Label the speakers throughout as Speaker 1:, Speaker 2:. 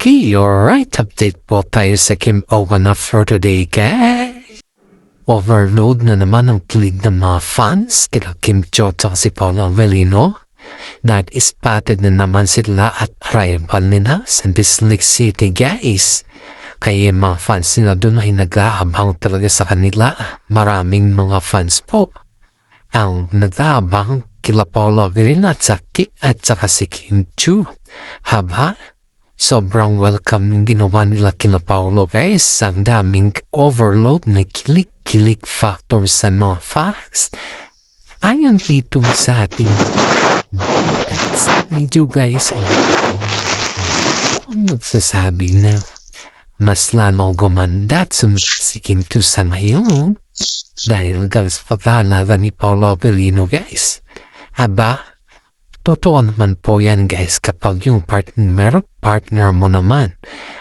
Speaker 1: Okay, alright. Update po tayo sa Kim Owana for today, guys. Overload na naman ang kilig ng mga fans kila Kim Cho at si Paula Avellino. Spotted na naman sila at rival nila sa Bislig City, guys. Kaya mga fans nila doon ay nag-aabang talaga sa kanila. Maraming mga fans po ang nag-aabang kila Paula Avellino at saka si Kim Cho. Haba? Sobrang welcome yung ginawa nila kina Paolo, guys. Ang daming overload na kilig factor sa mga facts. Ayon dito sa ating video, guys, ang nagsasabi na mas lalo gumanda at si Kim Cho sa ngayon dahil guys pagkalaban ni Paolo Avellino, guys. Aba, totoo naman po yan, guys, kapag yung partner mo naman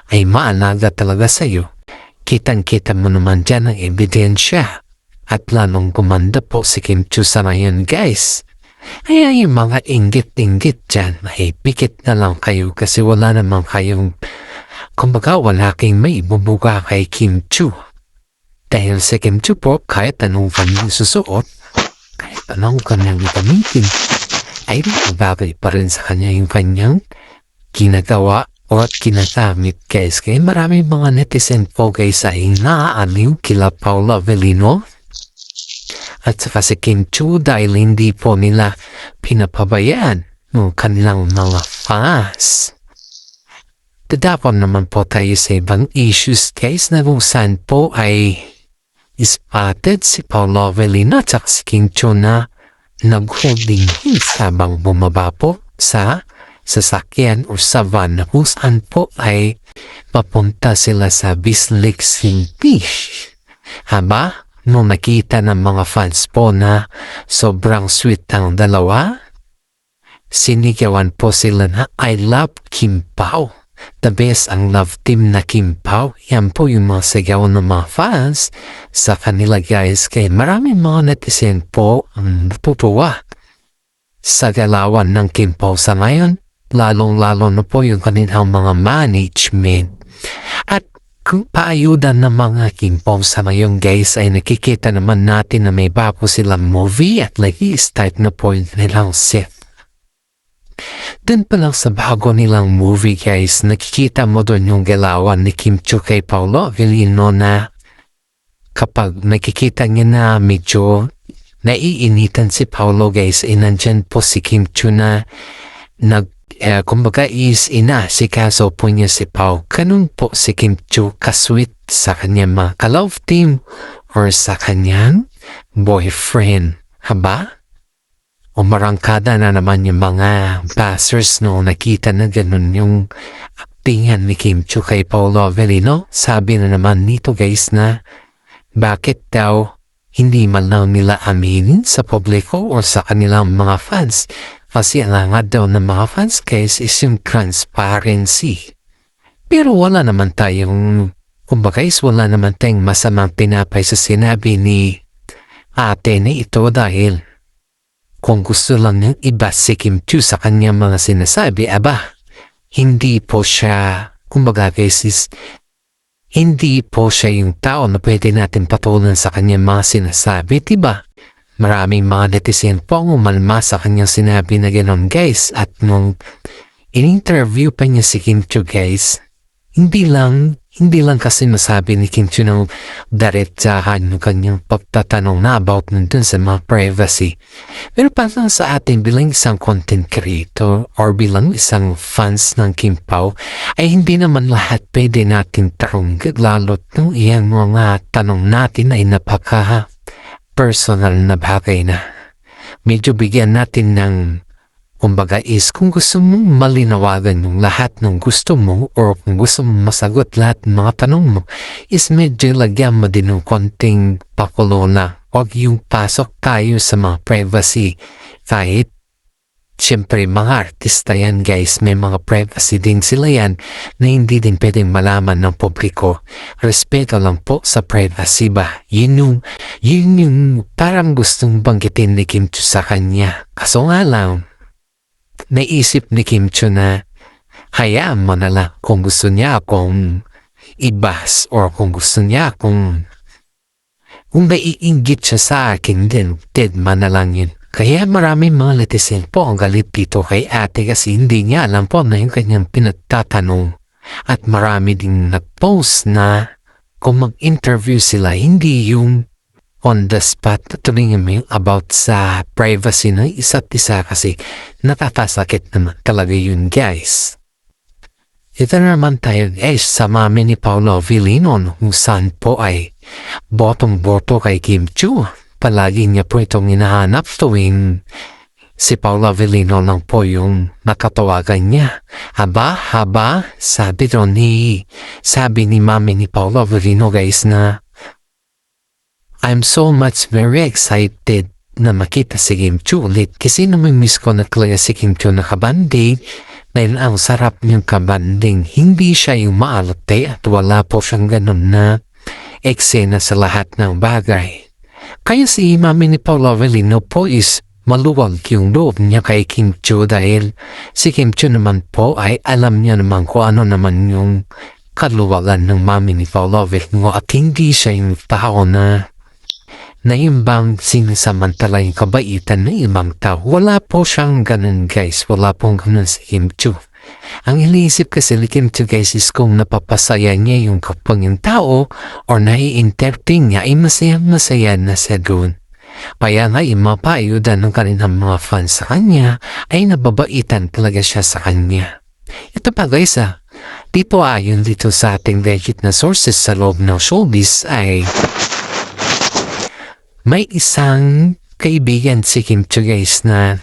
Speaker 1: ay maalaga talaga sa'yo. Kitang-kita mo naman dyan ang ebidensya. At lalong gumanda po si Kim Cho sa ngayon, guys. Kaya yung mga inggit-inggit dyan, ay pikit na lang kayo kasi wala naman kayong, kumbaga wala kayong may ibubuga kay Kim Cho. Dahil si Kim Cho po, kahit anong kanyang susuot, kahit anong kanyang gamitin, ay bagay pa rin sa kanya yung kanyang ginagawa o ginagamit, guys. Kaya maraming mga netizen po, guys, ay naaaliw kila Paula Avellino at saka si Kim Cho dahil hindi po nila pinapabayaan ng kanilang mga fans. Dadapon naman po tayo sa ibang issues, guys, na kung saan po ay spotted si Paula Avellino at saka si Kim Cho na nag-holding hands habang bumaba po sa sasakyan o sa van na kung saan po ay papunta sila sa Bislig City. Haba, nung nakita ng mga fans po na sobrang sweet ang dalawa, sinigawan po sila na I love Kim Pao. The best ang love team na Kim Pao. Yan po yung mga sigaw ng mga fans sa kanila, guys. Kaya maraming mga netizen po ang natutuwa sa galawan ng Kim Pao sa ngayon. Lalong-lalo na po yung kanilang mga management. At kung paayudan ng mga Kim Pao sa ngayon, guys, ay nakikita naman natin na may bago silang movie at start na po yung nilang set. Dun pa lang sa bago nilang movie, guys, nakikita mo doon yung galawan ni Kim Cho kay Paula Avellino na kapag nakikita niya na medyo naiinitan si Paolo, guys, nandyan po si Kim Cho na kumbaga is inasikaso po niya si Pao. Ganun po si Kim Cho kasweet sa kanyang mga ka-love team or sa kanyang boyfriend. Haba? Umarangkada na naman yung mga passers no nakita na ganun yung actingan ni Kim Cho kay Paula Avellino. Sabi na naman nito, guys, na bakit daw hindi man lang nila aminin sa publiko o sa kanilang mga fans. Kasi alangan daw ng mga fans, guys, is yung transparency. Pero wala naman tayong, kumbaga wala naman tayong masamang tinapay sa sinabi ni ate na ito dahil kung gusto lang ng iba si Kim Cho sa kanyang mga sinasabi, aba, hindi po siya, kumbaga, guys, hindi po siya yung tao na pwede natin patulan sa kanyang mga sinasabi, diba? Maraming mga netizen po ang umalma sa kanyang sinabi na gano'n, guys. At nung in-interview pa niya si Kim Cho, guys, hindi lang kasi masabi ni Kim Cho ng diretsahan ng kanyang pagtatanong na about nandun sa mga privacy. Pero parang sa atin bilang isang content creator or bilang isang fans ng Kim Pao, ay hindi naman lahat pwede natin tarunggad lalo't nung iyang mga tanong natin ay napaka-personal na bagay na. Medyo bigyan natin ng kumbaga is kung gusto mong malinawagan yung lahat ng gusto mo or kung gusto mong masagot lahat ng mga tanong mo is medyo lagyan mo din ng konting pakulo na huwag yung pasok tayo sa mga privacy. Kahit siyempre mga artista yan, guys, may mga privacy din sila yan na hindi din pwedeng malaman ng publiko. Respeto lang po sa privacy ba? Yun yung parang gustong banggitin ni Kim Cho sa kanya. Kaso nga lang, naisip ni Kim Cho na Hayaan mo na lang kung gusto niya akong ibas or kung gusto niya akong naiinggit siya sa akin din, deadma na lang yun. Kaya maraming mga netizen po ang galit dito kay ate kasi hindi niya alam po na yung kanyang pinagtatanong. At marami ding nag-post na kung mag-interview sila, hindi yung on the spot turingin mo yung about sa privacy ng isa't isa kasi nakakasakit naman talaga yun guys. Ito naman tayo guys sa mami ni Paolo Avellino kung saan po ay botong-boto kay Kim Chiu. Palagi niya po itong hinahanap tuwing si Paolo Avellino lang po yung nakatawagan niya. Haba, sabi ni mami ni Paolo Avellino guys na I'm so much very excited na makita si Kim Chiu ulit kasi namimiss ko na talaga si Kim Chiu na kabanding dahil ang sarap niyang kabanding. Hindi siya yung maalate at wala po siyang ganun na eksena sa lahat ng bagay. Kaya si mami ni Paolo Avellino po is maluwag yung loob niya kay Kim Chiu dahil si Kim Chiu naman po ay alam niya naman kung ano naman yung kaluwagan ng mami ni Paolo Avellino at hindi siya yung tao na imbang sinasamantala yung kabaitan ng ibang tao. Wala po siyang ganun guys. Wala pong ganun si Kim Chiu. Ang iniisip kasi ni Kim Chiu guys is kung napapasaya niya yung kapag yung tao or nai-entertain niya ay masaya na siya doon. Kaya nga mapayudan ng kanilang mga fans sa kanya ay nababaitan talaga siya sa kanya. Ito pa guys dito ayon dito sa ating legit na sources sa loob ng showbiz ay may isang kaibigan si Kim Chiu guys na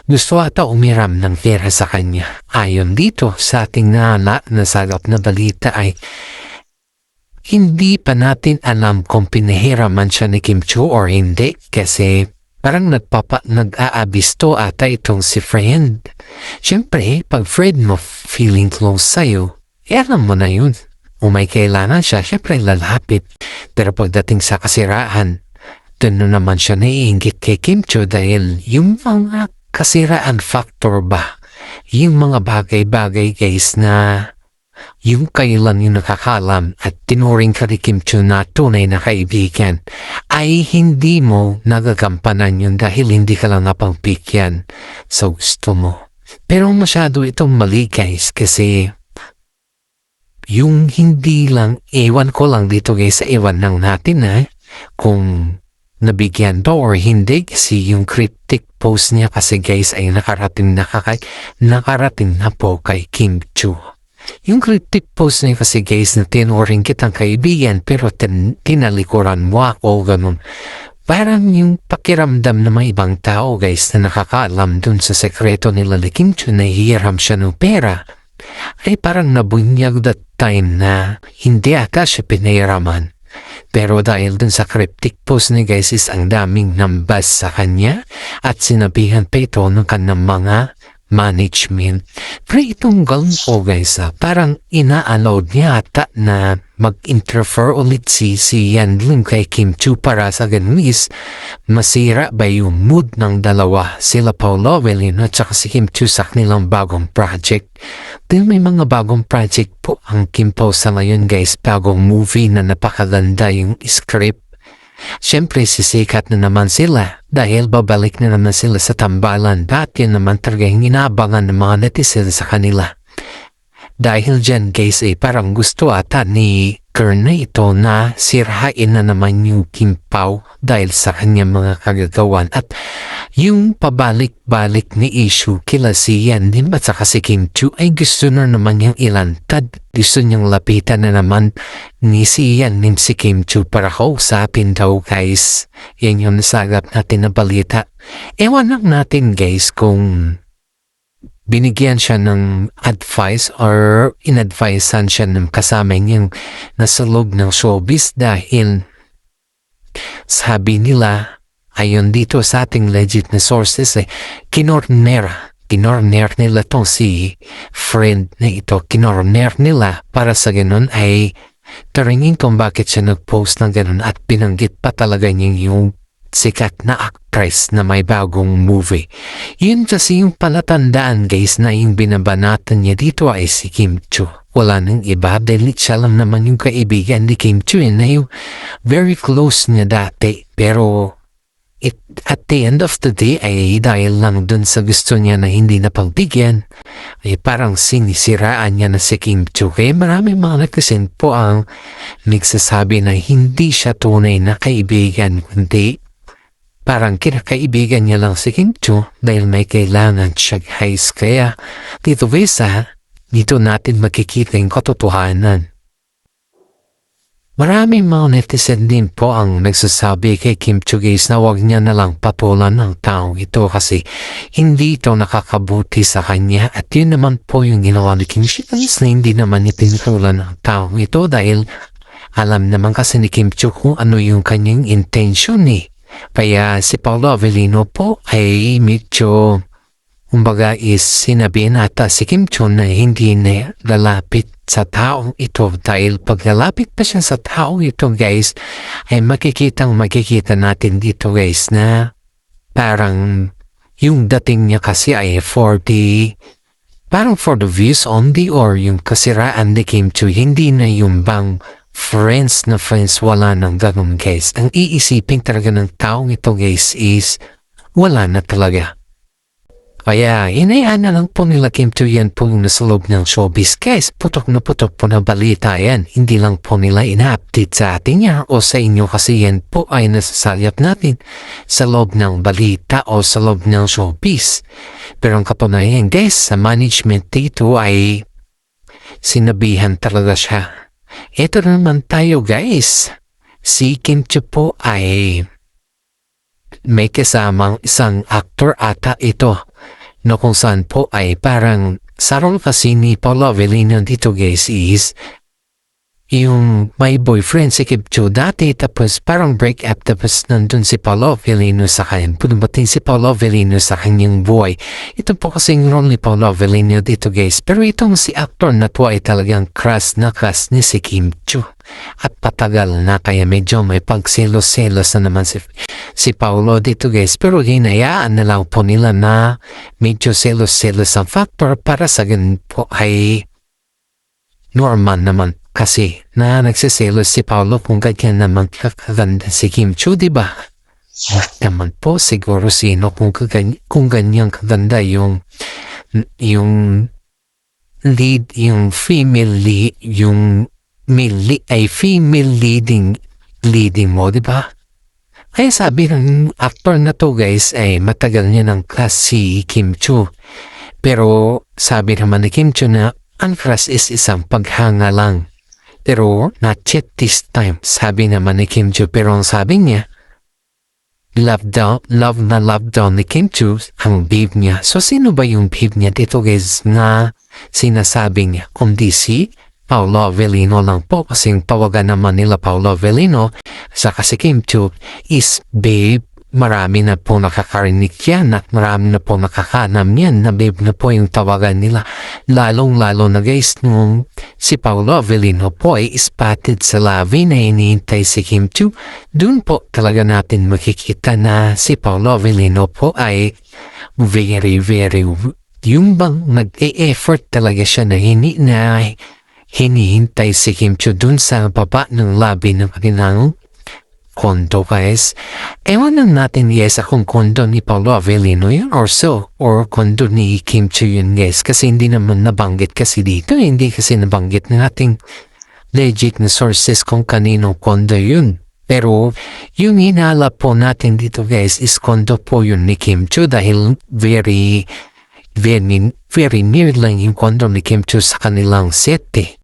Speaker 1: gusto ata umiram ng pera sa kanya. Ayon dito sa ating nasagap na balita ay hindi pa natin alam kung pinahiraman siya ni Kim Chiu or hindi kasi parang nag-aabisto ata itong si friend. Siyempre, pag friend mo feeling close sa'yo, alam mo na yun. O may kailangan siya, siyempre lalapit. Pero pagdating sa kasiraan, doon na naman siya naiinggit kay Kim Chiu dahil yung mga kasiraan factor ba? Yung mga bagay-bagay guys na yung kailan yung nakakalam at tinuring ka ni Kim Chiu na tunay na kaibigan ay hindi mo nagagampanan yun dahil hindi ka lang napangpikyan sa gusto mo. Pero masyado itong mali guys kasi yung hindi lang, ewan ko lang dito guys, ewan lang natin kung nabigyan ba or hindi kasi yung cryptic post niya kasi guys ay nakarating na po kay Kim Chiu. Yung cryptic post niya kasi guys na tinuring kitang kaibigan pero tinalikuran mo ako ganun. Parang yung pakiramdam ng mga ibang tao guys na nakakaalam dun sa sekreto nila ni Kim Chiu na hihiram siya ng pera ay parang nabunyag that time na hindi ata siya pinahiraman. Pero dahil dun sa cryptic post ni guys is ang daming nambas sa kanya at sinabihan pa ito ng kanyang mga management. Pero itong galm po guys parang ina-allowed niya ata na mag-interfere ulit si Yan Lim kay Kim Chiu para sa ganun is masira ba yung mood ng dalawa sila Paolo Avellino at saka si Kim Chiu sa kanilang bagong project. Dahil may mga bagong project po ang Kim Po sa ngayon guys, bagong movie na napakaganda yung script. Siyempre sisikat na naman sila dahil babalik na naman sila sa tambalan at yun naman talaga yung inaabangan ng mga netizen sa kanila. Dahil dyan guys parang gusto ata ni Kern na ito na sirain na naman yung Kim Pao dahil sa kanyang mga kagagawan at yung pabalik-balik ni issue kila si Yan Lim at saka si Kim Chiu ay gusto na naman yung ilantad. Gusto niyang lapitan na naman ni si Yan Lim si Kim Chiu para kausapin daw guys. Yan yung nasagap natin na balita. Ewan lang natin guys kung binigyan siya ng advice or inadvisean siya ng kasama niyang nasa loob ng showbiz dahil sabi nila ayon dito sa ating legit na sources kinorner nila tong si friend na ito, kinorner nila para sa ganun ay taringin kung bakit siya nag-post ng ganun at binanggit pa talaga niya yung sikat na actress na may bagong movie. Yun kasi yung palatandaan guys na yung binabanatan niya dito ay si Kim Chiu. Wala nang iba dahil siya lang naman yung kaibigan ni Kim Chiu na yung very close niya dati. Pero at the end of the day ay dahil lang dun sa gusto niya na hindi napagbigyan ay parang sinisiraan niya na si Kim Chiu. Kaya maraming mga nagkasin po ang nagsasabi na hindi siya tunay na kaibigan kundi parang kinakaibigan niya lang si Kim Chiu dahil may kailangan siya guys. Kaya dito dito natin makikita yung katotohanan. Maraming mga netizen din po ang nagsasabi kay Kim Chiu guys na huwag niya nalang patulan ng taong ito kasi hindi ito nakakabuti sa kanya at yun naman po yung ginawa ni Kim Chiu guys na hindi naman ipinatulan ng taong ito dahil alam naman kasi ni Kim Chiu kung ano yung kanyang intention Kaya si Paolo Avellino po ay medyo kumbaga is sinabihin ata si Kim Chiu na hindi na lalapit sa taong ito dahil pag lalapit pa siya sa taong ito guys ay makikita natin dito guys na parang yung dating niya kasi ay parang for the views only or yung kasiraan ni Kim Chiu hindi na yung bang friends na friends wala nang ganun guys. Ang iisipin talaga ng taong ito guys is wala na talaga. Kaya inayaan na lang po nila Kim Chiu yan po yung nasa loob ng showbiz guys. Putok po na balita yan. Hindi lang po nila ina-update sa atin yan o sa inyo kasi yan po ay nasasalyap natin sa loob ng balita o sa loob ng showbiz. Pero ang kapanayan guys sa management dito ay sinabihan talaga siya. Ito naman tayo guys. Si Kim Chiu po ay may kasamang isang actor ata ito no kung saan po ay parang sa role kasi ni Paolo Avellino dito guys is yung may boyfriend si Kim Chiu dati tapos parang break up tapos nandun si Paolo Avellino sa kanya. Punubating si Paolo Avellino sa kanyang buhay. Ito po kasing role ni Paolo Avellino dito guys. Pero itong si actor na to ay talagang crush ni si Kim Chiu. At patagal na kaya medyo may pagselos-selos na naman si Paolo dito guys. Pero hinayaan na lang po nila na medyo selos-selos ang factor para sa ganun po ay normal naman. Kasi na nagsiselos si Paolo kung ganyan naman kakaganda si Kim Chiu, diba? Naman po siguro sino kung ganyan kaganda yung lead, yung female lead, yung female leading mo, diba? Kaya sabi ng actor na to guys ay matagal niya ng class si Kim Chiu. Pero sabi naman ni Kim Chiu na ang crush is isang paghanga lang. Pero not yet this time, sabi naman ni Kim Chiu. Pero ang sabi niya, love daw ni Kim Chiu ang babe niya. So sino ba yung babe niya dito guys na sinasabi niya? Kundi si Paolo Avellino lang po kasing tawagan naman nila Paolo Avellino saka si Kim Chiu is babe. Marami na po nakakarinig yan at marami na po nakakanam yan na babe na po yung tawagan nila. Lalong-lalo na guys nung si Paolo Avellino po ay spotted sa labi na iniintay si Kim Chiu. Doon po talaga natin makikita na si Paolo Avellino po ay very yung bang nag-e-effort talaga siya na hinihintay si Kim Chiu doon sa baba ng labi ng kanilang kondo guys. Ewan lang natin yes kung kondo ni Paolo Avellino yun or kondo ni Kim Chiu yun guys kasi hindi naman nabanggit kasi dito hindi kasi nabanggit ng ating legit na sources kung kaninong kondo yun. Pero yung hinala po natin dito guys is kondo po yun ni Kim Chiu dahil very near lang yung kondo ni Kim Chiu sa kanilang set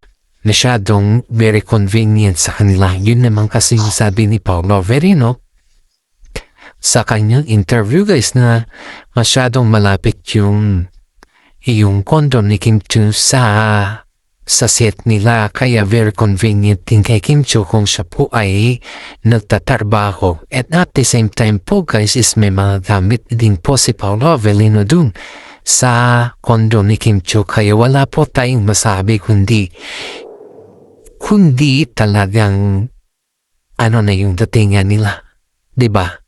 Speaker 1: Masyadong very convenient sa kanila. Yun naman kasi yung sabi ni Paolo Avellino sa kanyang interview guys na masyadong malapit yung condo ni Kim Chiu sa set nila kaya very convenient din kay Kim Chiu kung siya po ay nagtatrabaho. At at the same time po guys is may mga gamit din po si Paolo Avellino dun sa condo ni Kim Chiu kaya wala po tayong masabi kundi talagang ano na yung datingan nila, diba?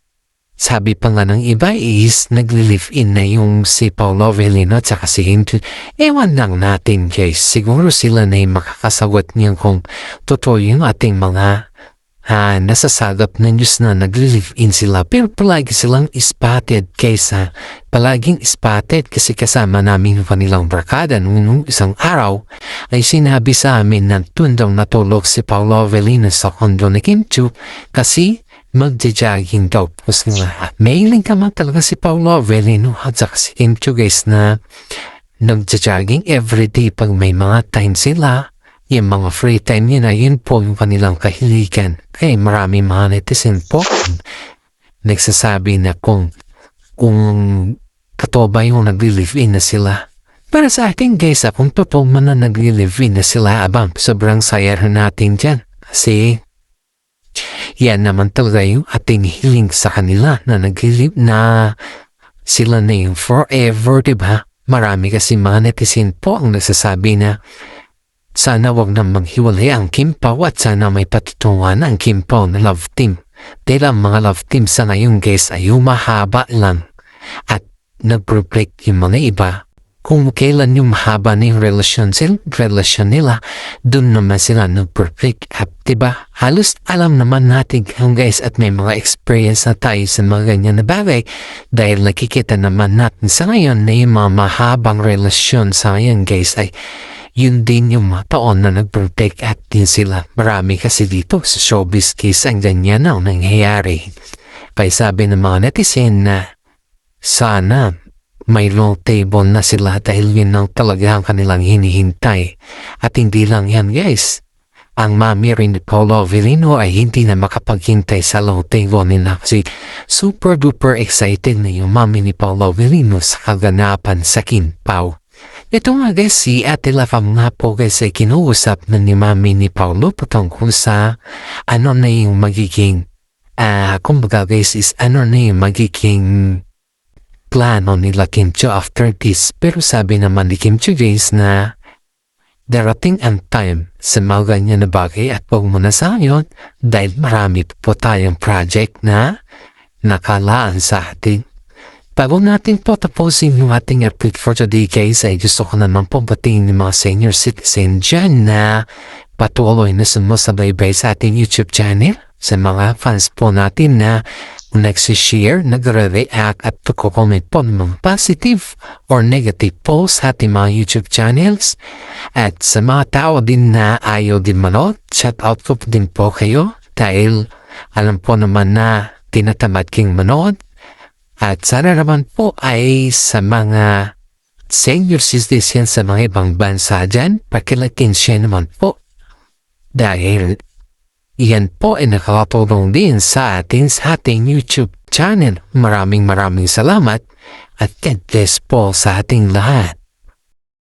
Speaker 1: Sabi pa nga ng iba is nagli-live-in na yung si Paolo Avellino at saka si Hinton. Ewan lang natin guys, siguro sila na yung makakasagot niyan kung totoo yung ating mga nasasagap na news na nagli-live-in sila. Pero palagi silang spotted kaysa palaging spotted kasi kasama namin yung kanilang barkada nung isang araw ay sinabi sa amin na tundong natulog si Paolo Avellino sa kondo ni Kim Chiu kasi magja-jogging daw. Tapos nga, mailing naman talaga si Paolo Avellino at saka si Kim Chiu guys na nagja-jogging everyday pag may mga time sila. Yung mga free time yun na yun po yung kanilang kahiligan. Kaya marami mga netizen po nagsasabi na kung totoo ba yung nagli-live-in na sila. Para sa akin guys, kung totoo man na nagli-live-in na sila, abang sobrang saya natin dyan. Kasi yan naman talaga yung ating hiling sa kanila na nag-live na sila na yung forever, diba? Marami kasi mga netizen po ang nagsasabi na sana wag na maghiwalay ang Kim Pao at sana may patutungan ang Kim Pao na love team. Dahil ang mga love team sa ngayon guys ay mahaba lang at nag-break yung mga iba. Kung kailan yung mahaba na yung relasyon nila, dun naman sila nag-break up, diba? Halos alam naman natin guys at may mga experience na tayo sa mga ganyan na bagay dahil nakikita naman natin sa ngayon na yung mga mahabang relasyon sa ngayon guys ay yun din yung mga taon na nag-break up din sila. Marami kasi dito sa showbiz case ang ganyan na nangyayari. Kaya sabi ng mga netizen na sana may long table na sila dahil yun ang talaga ang kanilang hinihintay. At hindi lang yan guys. Ang mami rin ni Paolo Avellino ay hindi na makapaghintay sa long table nila kasi super duper excited na yung mami ni Paolo Avellino sa kaganapan sa Kim Pao. Ito nga guys, si Ate Lafam nga po guys ay kinuusap na ni mami ni Paolo patungkol sa ano na yung magiging kumbaga guys is ano na yung magiging plano nila Kim Chiu after this. Pero sabi naman ni Kim Chiu guys na darating ang time sa mga ganyan na bagay at huwag muna sa ngayon dahil marami po tayong project na nakalaan sa atin. Bago natin po tapusin yung ating update for today guys ay gusto ko naman po batiin ng mga senior citizen dyan na patuloy na sumusubaybay sa ating YouTube channel. Sa mga fans po natin na nagsishare, nagre-react at pagko-comment po ng mga positive or negative posts sa ating mga YouTube channels. At sa mga tao din na ayaw din manood, shout out ko din po kayo dahil alam po naman na tinatamad king manood. At sana naman po ay sa mga senior citizens sa mga ibang bansa dyan, pakilatin siya naman po. Dahil iyan po ay nakakatulong din sa ating YouTube channel. Maraming salamat at God bless po sa ating lahat.